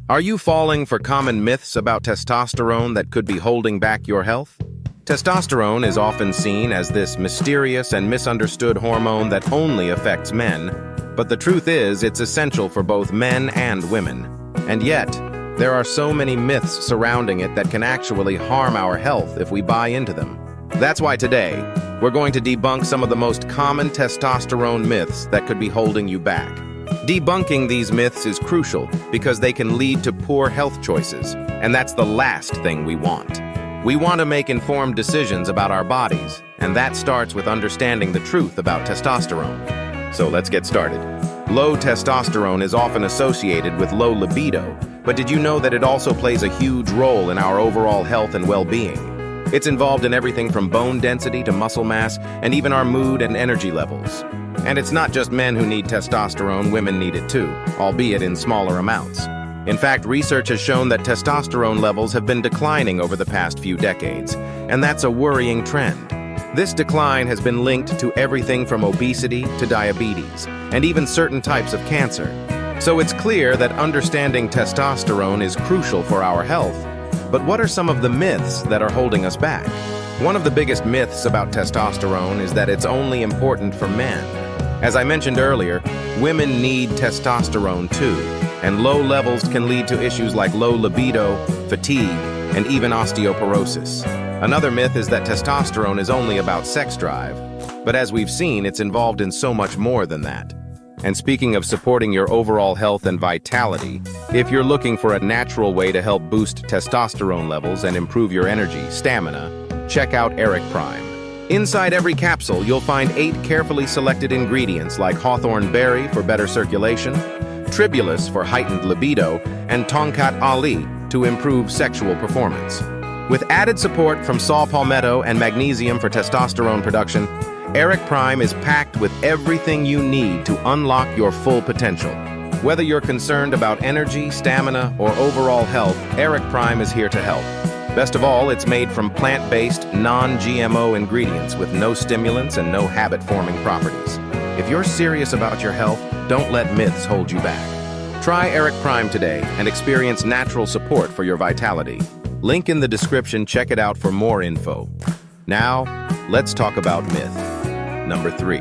Are you falling for common myths about testosterone that could be holding back your health? Testosterone is often seen as this mysterious and misunderstood hormone that only affects men, but the truth is it's essential for both men and women. And yet, there are so many myths surrounding it that can actually harm our health if we buy into them. That's why today, we're going to debunk some of the most common testosterone myths that could be holding you back. Debunking these myths is crucial because they can lead to poor health choices, and that's the last thing we want. We want to make informed decisions about our bodies, and that starts with understanding the truth about testosterone. So let's get started. Low testosterone is often associated with low libido, but did you know that it also plays a huge role in our overall health and well-being? It's involved in everything from bone density to muscle mass, and even our mood and energy levels. And it's not just men who need testosterone, women need it too, albeit in smaller amounts. In fact, research has shown that testosterone levels have been declining over the past few decades, and that's a worrying trend. This decline has been linked to everything from obesity to diabetes, and even certain types of cancer. So it's clear that understanding testosterone is crucial for our health. But what are some of the myths that are holding us back? One of the biggest myths about testosterone is that it's only important for men. As I mentioned earlier, women need testosterone too, and low levels can lead to issues like low libido, fatigue, and even osteoporosis. Another myth is that testosterone is only about sex drive, but as we've seen, it's involved in so much more than that. And speaking of supporting your overall health and vitality, if you're looking for a natural way to help boost testosterone levels and improve your energy, stamina, check out Eric Prime. Inside every capsule, you'll find 8 carefully selected ingredients like hawthorn berry for better circulation, tribulus for heightened libido, and tonkat ali to improve sexual performance. With added support from saw palmetto and magnesium for testosterone production, Eric Prime is packed with everything you need to unlock your full potential. Whether you're concerned about energy, stamina, or overall health, Eric Prime is here to help. Best of all, it's made from plant-based, non-GMO ingredients with no stimulants and no habit-forming properties. If you're serious about your health, don't let myths hold you back. Try Eric Prime today and experience natural support for your vitality. Link in the description, check it out for more info. Now, let's talk about myth number 3.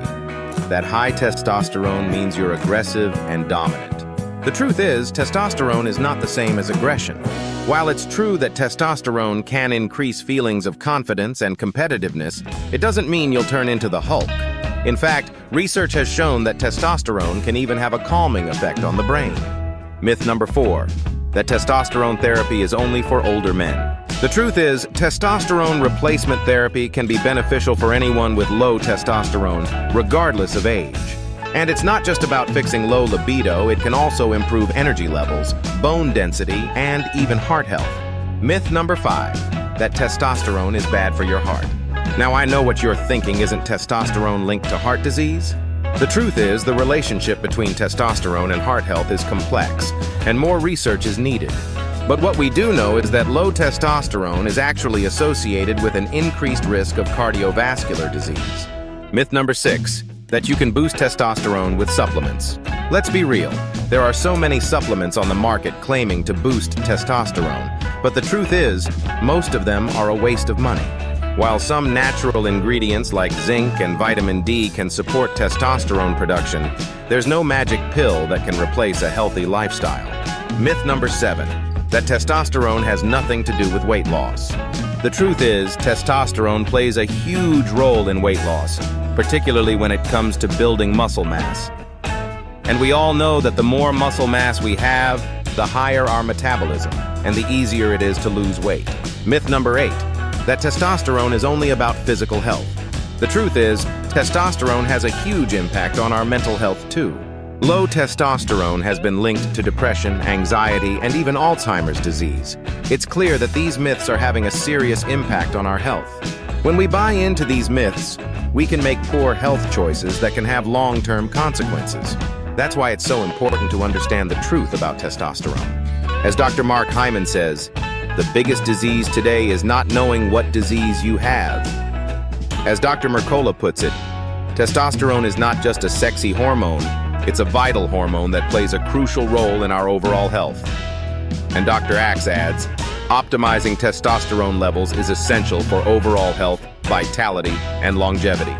That high testosterone means you're aggressive and dominant. The truth is, testosterone is not the same as aggression. While it's true that testosterone can increase feelings of confidence and competitiveness, it doesn't mean you'll turn into the Hulk. In fact, research has shown that testosterone can even have a calming effect on the brain. Myth number 4, that testosterone therapy is only for older men. The truth is, testosterone replacement therapy can be beneficial for anyone with low testosterone, regardless of age. And it's not just about fixing low libido, it can also improve energy levels, bone density, and even heart health. Myth number 5, that testosterone is bad for your heart. Now I know what you're thinking, isn't testosterone linked to heart disease? The truth is, the relationship between testosterone and heart health is complex, and more research is needed. But what we do know is that low testosterone is actually associated with an increased risk of cardiovascular disease. Myth number 6, that you can boost testosterone with supplements. Let's be real, there are so many supplements on the market claiming to boost testosterone, but the truth is, most of them are a waste of money. While some natural ingredients like zinc and vitamin D can support testosterone production, there's no magic pill that can replace a healthy lifestyle. Myth number 7, that testosterone has nothing to do with weight loss. The truth is, testosterone plays a huge role in weight loss, particularly when it comes to building muscle mass. And we all know that the more muscle mass we have, the higher our metabolism, and the easier it is to lose weight. Myth number 8, that testosterone is only about physical health. The truth is, testosterone has a huge impact on our mental health too. Low testosterone has been linked to depression, anxiety, and even Alzheimer's disease. It's clear that these myths are having a serious impact on our health. When we buy into these myths, we can make poor health choices that can have long-term consequences. That's why it's so important to understand the truth about testosterone. As Dr. Mark Hyman says, the biggest disease today is not knowing what disease you have. As Dr. Mercola puts it, testosterone is not just a sexy hormone, it's a vital hormone that plays a crucial role in our overall health. And Dr. Axe adds, optimizing testosterone levels is essential for overall health, vitality, and longevity.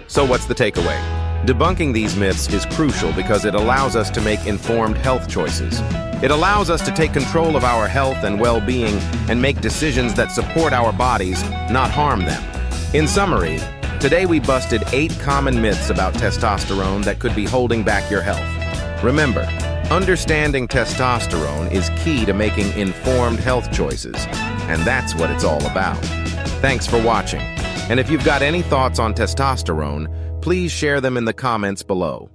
So what's the takeaway? Debunking these myths is crucial because it allows us to make informed health choices. It allows us to take control of our health and well-being and make decisions that support our bodies, not harm them. In summary, today we busted 8 common myths about testosterone that could be holding back your health. Remember, understanding testosterone is key to making informed health choices, and that's what it's all about. Thanks for watching. And if you've got any thoughts on testosterone, please share them in the comments below.